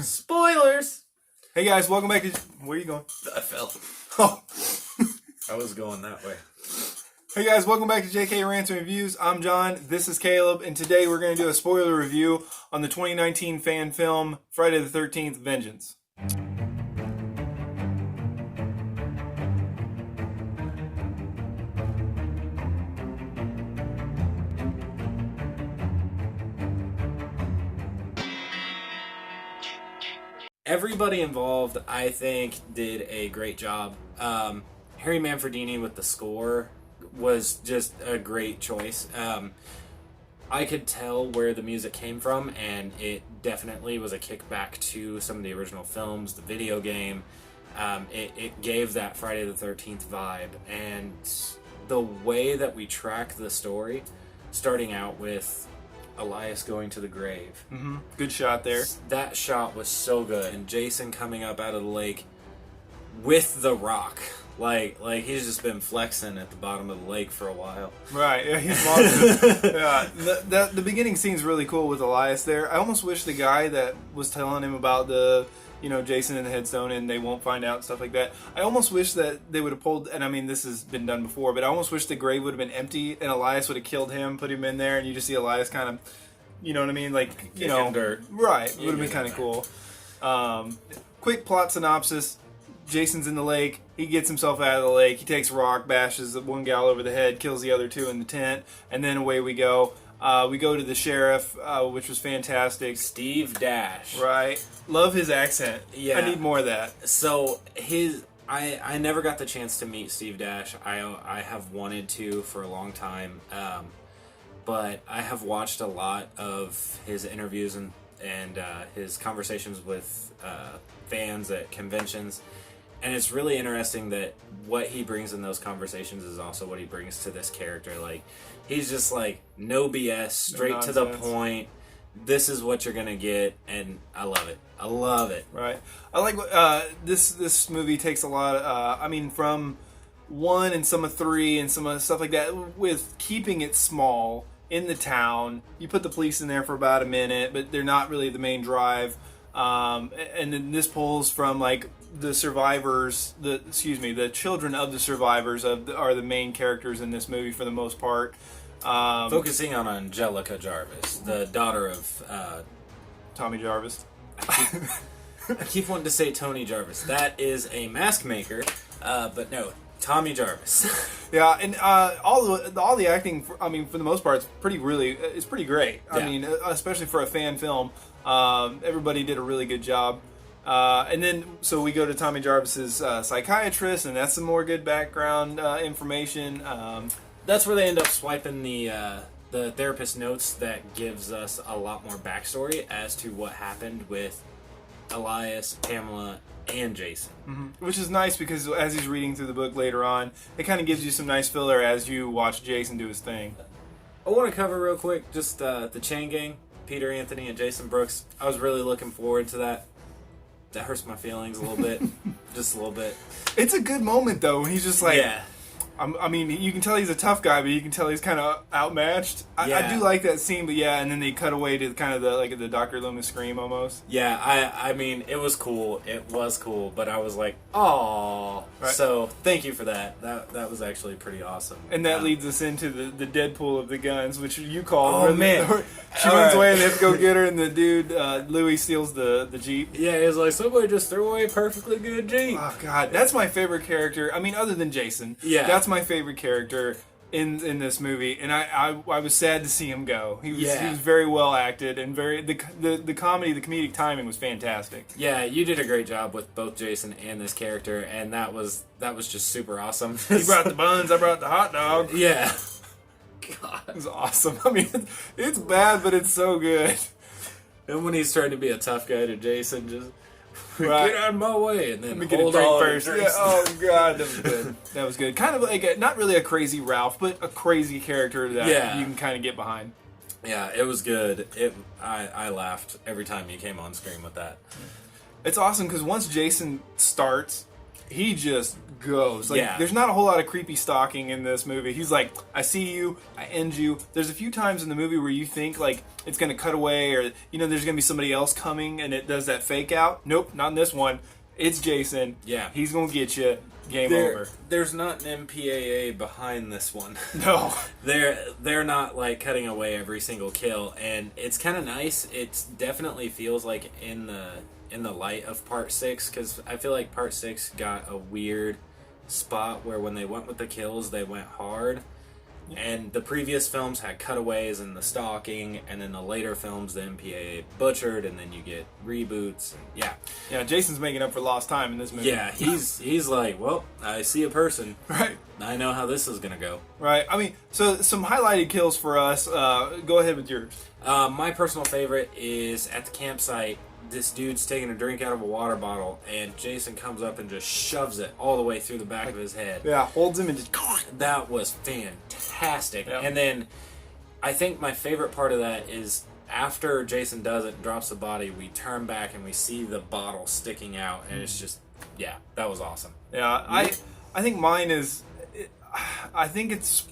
Spoilers! Hey guys, welcome back to... Where are you going? I fell. Oh. I was going that way. Hey guys, welcome back to JK Rants and Reviews. I'm John, this is Caleb, and today we're going to do a spoiler review on the 2019 fan film Friday the 13th Vengeance. Everybody involved, I think, did a great job. Harry Manfredini with the score was just a great choice. I could tell where the music came from, and it definitely was a kickback to some of the original films, the video game. It gave that Friday the 13th vibe, and the way that we track the story, starting out with Elias going to the grave. Mm-hmm. Good shot there. That shot was so good. And Jason coming up out of the lake with the rock. Like he's just been flexing at the bottom of the lake for a while. Right, yeah, he's monster. Yeah, the beginning scene's really cool with Elias there. I almost wish the guy that was telling him about the, Jason and the headstone and they won't find out, stuff like that. I almost wish that they would have pulled, and I mean, this has been done before, but I almost wish the grave would have been empty and Elias would have killed him, put him in there, and you just see Elias kind of, you know what I mean? Like, dirt. Right, would have been kind of cool. Quick plot synopsis. Jason's in the lake. He gets himself out of the lake. He takes a rock, bashes one gal over the head, kills the other two in the tent, and then away we go. We go to the sheriff, which was fantastic. Steve Dash. Right. Love his accent. Yeah. I need more of that. So I never got the chance to meet Steve Dash. I have wanted to for a long time, but I have watched a lot of his interviews and his conversations with fans at conventions. And it's really interesting that what he brings in those conversations is also what he brings to this character. Like, he's just like, no BS, straight to the point. This is what you're going to get, and I love it. I love it. Right. I like this movie takes a lot, from 1 and some of 3 and some of stuff like that, with keeping it small in the town. You put the police in there for about a minute, but they're not really the main drive. And then this pulls from like the survivors, the children of the survivors are the main characters in this movie for the most part. Focusing on Angelica Jarvis, the daughter of Tommy Jarvis. I keep wanting to say Tony Jarvis. That is a mask maker, but no, Tommy Jarvis. Yeah, and all the acting, for the most part, it's pretty great. Yeah. I mean, especially for a fan film. Everybody did a really good job. And then, so we go to Tommy Jarvis's psychiatrist, and that's some more good background information. That's where they end up swiping the therapist notes that gives us a lot more backstory as to what happened with Elias, Pamela, and Jason. Mm-hmm. Which is nice because as he's reading through the book later on, it kind of gives you some nice filler as you watch Jason do his thing. I want to cover real quick just the Chain Gang. Peter Anthony and Jason Brooks. I was really looking forward to that. That hurts my feelings a little bit. Just a little bit. It's a good moment, though, when he's just like... Yeah. You can tell he's a tough guy, but you can tell he's kind of outmatched. I do like that scene, but yeah, and then they cut away to kind of the Dr. Loomis scream almost. Yeah, I mean, it was cool. It was cool, but I was like, "Aww." Right. So, thank you for that. That was actually pretty awesome. And that leads us into the Deadpool of the guns, which you call. Oh, man. She runs away and they have to go get her, and the dude, Louis, steals the Jeep. Yeah, he was like, somebody just threw away a perfectly good Jeep. Oh, God. That's my favorite character. I mean, other than Jason. Yeah. That's my favorite character in this movie, and I was sad to see him go. He was very well acted, and the comedic timing was fantastic. Yeah, you did a great job with both Jason and this character, and that was just super awesome. He brought the buns, I brought the hot dog. Yeah. God. It was awesome. I mean, it's bad, but it's so good. And when he's trying to be a tough guy to Jason, just right. Get out of my way, and then let me get a drink first. Yeah, oh God, that was good. That was good. Kind of like not really a crazy Ralph, but a crazy character that you can kind of get behind. Yeah, it was good. I laughed every time he came on screen with that. It's awesome because once Jason starts, he just goes. Like, Yeah. there's not a whole lot of creepy stalking in this movie. He's like, I see you, I end you. There's a few times in the movie where you think, like, it's going to cut away or, you know, there's going to be somebody else coming and it does that fake out. Nope, not in this one. It's Jason. Yeah. He's going to get you. Game over. There's not an MPAA behind this one. No. They're not like cutting away every single kill, and it's kind of nice. It definitely feels like in the light of Part 6, because I feel like Part 6 got a weird spot where when they went with the kills, they went hard. And the previous films had cutaways and the stalking, and then the later films, the MPAA butchered, and then you get reboots. And Yeah, Jason's making up for lost time in this movie. yeah, he's like, well, I see a person. Right. I know how this is gonna go. Right. I mean, so some highlighted kills for us. Go ahead with yours. My personal favorite is at the campsite. This dude's taking a drink out of a water bottle, and Jason comes up and just shoves it all the way through the back of his head. Yeah, holds him and just... That was fantastic. Yeah. And then I think my favorite part of that is after Jason does it and drops the body, we turn back and we see the bottle sticking out, and it's just, yeah, that was awesome. Yeah, I think mine is... I think it's...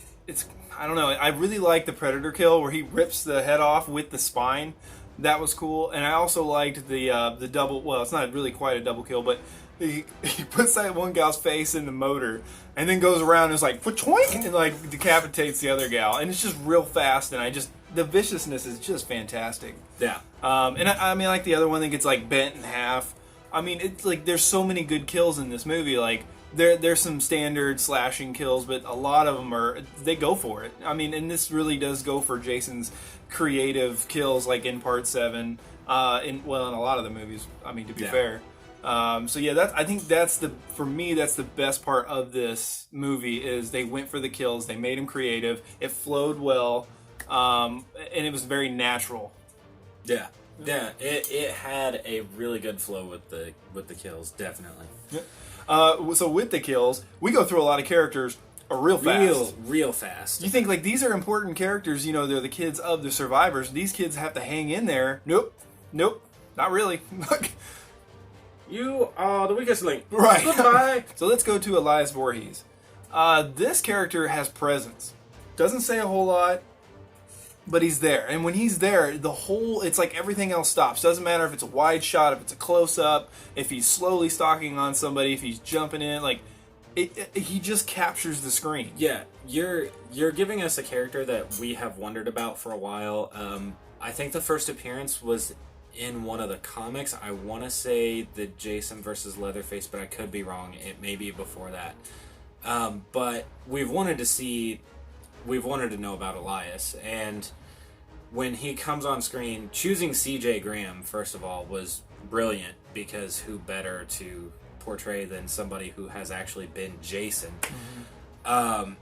I don't know. I really like the Predator kill where he rips the head off with the spine. That was cool, and I also liked the double. Well, it's not really quite a double kill, but he puts that one gal's face in the motor, and then goes around and is like "Pwhoink," and like decapitates the other gal, and it's just real fast. And the viciousness is just fantastic. Yeah. And I mean, like the other one that gets like bent in half. I mean, it's like there's so many good kills in this movie. Like there's some standard slashing kills, but a lot of them they go for it. I mean, and this really does go for Jason's creative kills, like in Part 7. In a lot of the movies. I mean, to be fair. So yeah, I think for me that's the best part of this movie is they went for the kills. They made them creative. It flowed well, and it was very natural. Yeah. Yeah, it had a really good flow with the kills, definitely. Yeah. So with the kills, we go through a lot of characters real fast. Real fast. You think like these are important characters, you know, they're the kids of the survivors. These kids have to hang in there. Nope, not really. You are the weakest link. Right. Goodbye. So let's go to Elias Voorhees. This character has presence. Doesn't say a whole lot, but he's there. And when he's there, it's like everything else stops. Doesn't matter if it's a wide shot, if it's a close-up, if he's slowly stalking on somebody, if he's jumping in, like... he just captures the screen. Yeah, you're giving us a character that we have wondered about for a while. I think the first appearance was in one of the comics. I want to say the Jason versus Leatherface, but I could be wrong. It may be before that. But we've wanted to know about Elias, and when he comes on screen, choosing C.J. Graham, first of all, was brilliant, because who better to portray than somebody who has actually been Jason. Mm-hmm.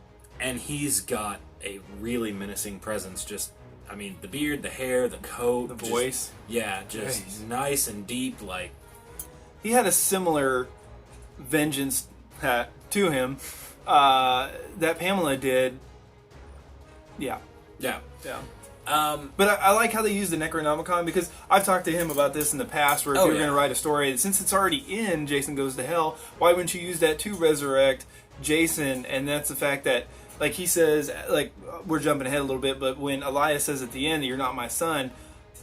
And he's got a really menacing presence. Just, I mean, the beard, the hair, the coat, the voice. Just nice and deep. Like, he had a similar vengeance to him that Pamela did. Yeah. But I like how they use the Necronomicon, because I've talked to him about this in the past, where if you're going to write a story, since it's already in Jason Goes to Hell, why wouldn't you use that to resurrect Jason? And that's the fact that, like he says, like, we're jumping ahead a little bit, but when Elias says at the end, "You're not my son,"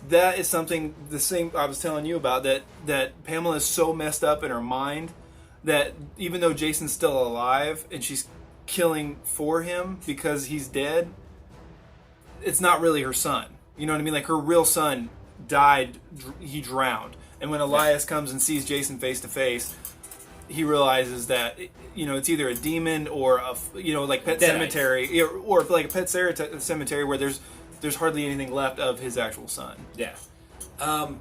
that is something, the same I was telling you about, that Pamela is so messed up in her mind that even though Jason's still alive and she's killing for him because he's dead, it's not really her son. You know what I mean? Like, her real son died, he drowned. And when Elias comes and sees Jason face to face, he realizes that, you know, it's either a demon or like Pet Cemetery, or like a Pet Cemetery where there's hardly anything left of his actual son. Yeah.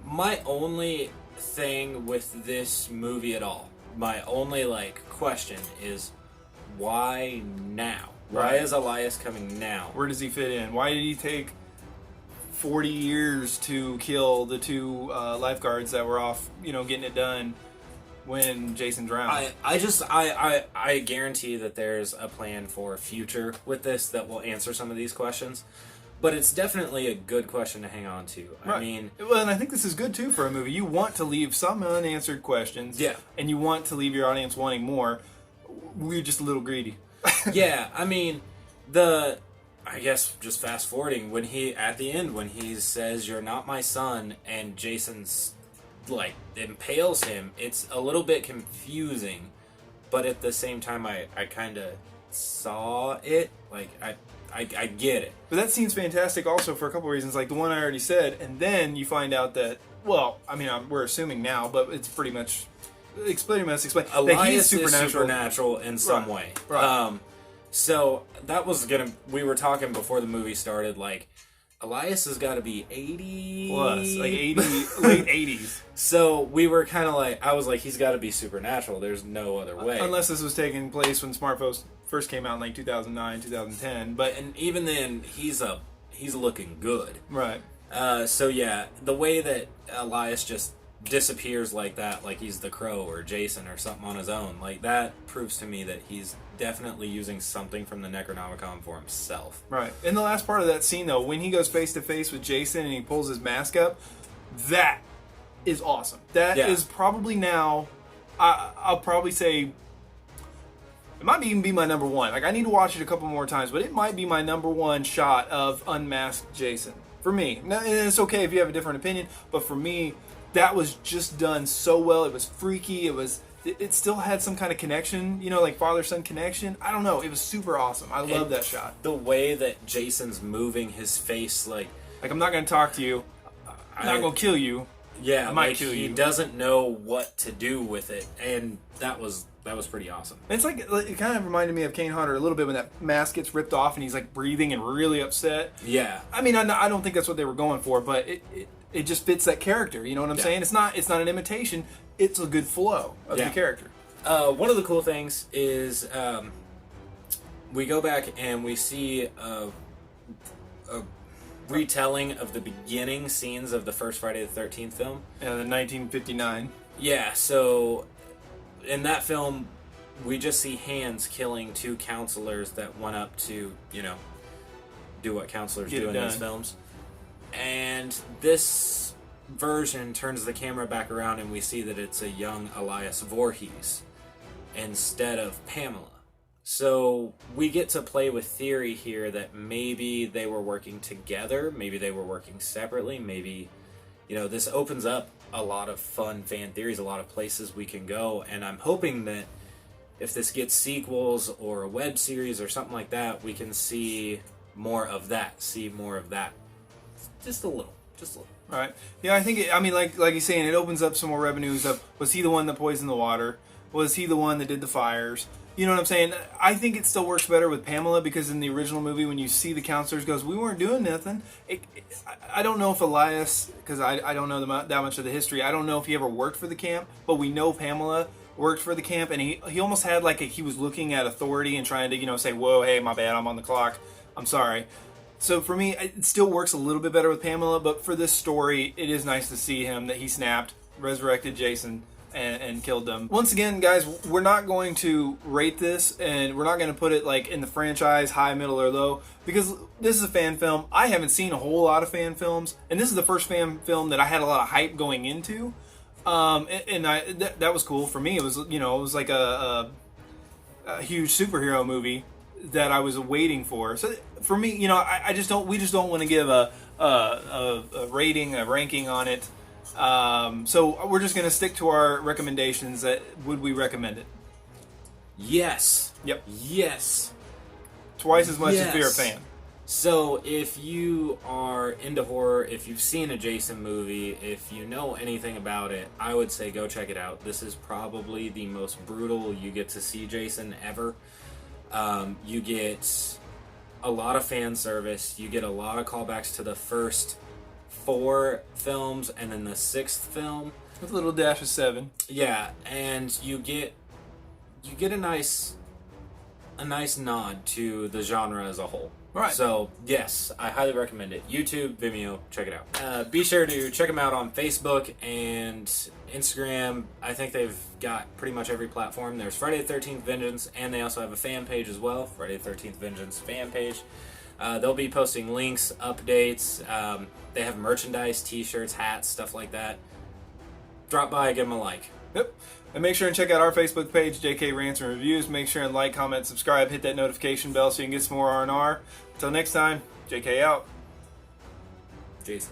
My only thing with this movie at all, my only question is, why now? Why is Elias coming now? Where does he fit in? Why did he take 40 years to kill the two lifeguards that were off, getting it done when Jason drowned? I guarantee that there's a plan for future with this that will answer some of these questions. But it's definitely a good question to hang on to. Right. I mean, well, and I think this is good too for a movie. You want to leave some unanswered questions, yeah, and you want to leave your audience wanting more. We're just a little greedy. yeah. I mean, I guess just fast forwarding when at the end when he says "You're not my son" and Jason's like impales him, it's a little bit confusing, but at the same time, I kind of saw it. Like I get it. But that scene's fantastic also for a couple of reasons, like the one I already said, and then you find out that, well, I mean, we're assuming now, but it's pretty much explain that Elias he's is supernatural in some way. Right. So that was we were talking before the movie started, like, Elias has got to be 80 plus, like 80, late 80s. So we were kind of like, I was like, he's got to be supernatural. There's no other way. Unless this was taking place when smartphones first came out in like 2009, 2010. But and even then, he's looking good. Right. So yeah, the way that Elias just disappears like that, like he's the Crow or Jason or something on his own, like that proves to me that he's definitely using something from the Necronomicon for himself. Right. In the last part of that scene, though, when he goes face to face with Jason and he pulls his mask up, that is awesome. That is probably now, I'll probably say, it might even be my number one. Like, I need to watch it a couple more times, but it might be my number one shot of unmasked Jason. For me. Now, and it's okay if you have a different opinion, but for me, that was just done so well. It was freaky. It still had some kind of connection, you know, like father-son connection. I don't know. It was super awesome. I love that shot. The way that Jason's moving his face, like I'm not going to talk to you. I'm not going to kill you. Yeah, I might kill you. He doesn't know what to do with it, and that was pretty awesome. It's like, it kind of reminded me of Kane Hodder a little bit when that mask gets ripped off and he's like breathing and really upset. Yeah. I mean, I don't think that's what they were going for, but it just fits that character. You know what I'm saying? It's not an imitation. It's a good flow of the character. One of the cool things is we go back and we see a retelling of the beginning scenes of the first Friday the 13th film. Yeah, the 1959. Yeah, so in that film, we just see Hands killing two counselors that went up to, you know, do what counselors do in these films. And this version turns the camera back around and we see that it's a young Elias Voorhees instead of Pamela. So we get to play with theory here that maybe they were working together, maybe they were working separately, maybe, you know, this opens up a lot of fun fan theories, a lot of places we can go, and I'm hoping that if this gets sequels or a web series or something like that, we can see more of that, Just a little. Right. Yeah, I think, like he's saying, it opens up some more revenues of, was he the one that poisoned the water? Was he the one that did the fires? You know what I'm saying? I think it still works better with Pamela because in the original movie, when you see the counselors goes, we weren't doing nothing. I don't know if Elias, because I don't know that much of the history, I don't know if he ever worked for the camp, but we know Pamela worked for the camp, and he almost had like he was looking at authority and trying to, you know, say, whoa, hey, my bad, I'm on the clock, I'm sorry. So for me, it still works a little bit better with Pamela, but for this story, it is nice to see him, that he snapped, resurrected Jason, and killed them. Once again, guys, we're not going to rate this, and we're not going to put it like in the franchise, high, middle, or low, because this is a fan film. I haven't seen a whole lot of fan films, and this is the first fan film that I had a lot of hype going into, and that was cool for me. It was, you know, it was like a huge superhero movie that I was waiting for. So for me, you know, we just don't want to give a rating, a ranking on it. So we're just going to stick to our recommendations. That would we recommend it? Yes. Yep. Yes. Twice as much if you're a fan. So if you are into horror, if you've seen a Jason movie, if you know anything about it, I would say go check it out. This is probably the most brutal you get to see Jason ever. You get a lot of fan service. You get a lot of callbacks to the first 4 films and then the 6th film with a little dash of 7. Yeah, and you get a nice nod to the genre as a whole. Right. So yes, I highly recommend it. YouTube, Vimeo, check it out. Be sure to check them out on Facebook and Instagram. I think they've got pretty much every platform. There's Friday the 13th Vengeance, and they also have a fan page as well. Friday the 13th Vengeance fan page. They'll be posting links, updates. They have merchandise, t-shirts, hats, stuff like that. Drop by, give them a like. Yep. And make sure and check out our Facebook page, JK Rants and Reviews. Make sure and like, comment, subscribe, hit that notification bell so you can get some more R&R. Until next time, JK out. Jeez.